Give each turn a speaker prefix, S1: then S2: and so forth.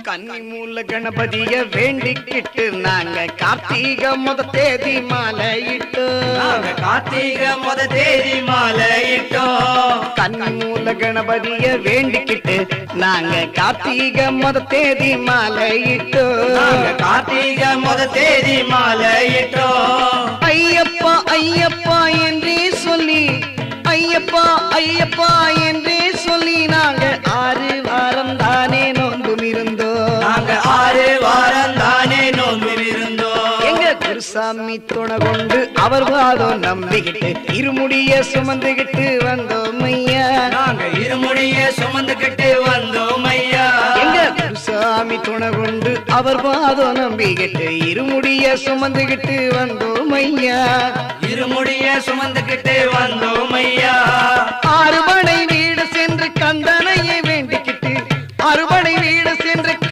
S1: கன்னி மூல கணபதிய வேண்டிக்கிட்டு நாங்க கார்த்திகை முத தேதி மாலையிட்டோம்.
S2: கார்த்திகை முத தேதி மாலையிட்டோம்.
S1: கன்னி மூல கணபதிய வேண்டிக்கிட்டு நாங்க கார்த்திகை முத தேதி மாலையிட்டோம்.
S2: கார்த்திகை முத தேதி மாலையிட்டோம்.
S1: ஐயப்பா ஐயப்பா என்றே சொல்லி, ஐயப்பா ஐயப்பா என்றே சொல்லி நாங்க 6 வாரம் தானே நோன்பும் இருந்தோம்.
S2: நாங்க 6 வாரம் தானே நோம்பில் இருந்தோம்.
S1: எங்க குருசாமி துணை கொண்டு அவர் பாதம் நம்பிக்கிட்டு இருமுடிய சுமந்துகிட்டு வந்தோம் ஐயா.
S2: நாங்க இருமுடிய சுமந்துகிட்டு வந்தோம் ஐயா.
S1: எங்க குருசாமி துணை கொண்டு அவர் பாதம் நம்பிக்கிட்டு இருமுடிய சுமந்துகிட்டு வந்தோம் ஐயா.
S2: இருமுடிய சுமந்துகிட்டு வந்தோம் ஐயா.
S1: 6 மணி வீடு சென்று கந்தனையை வேண்டிக்கிட்டு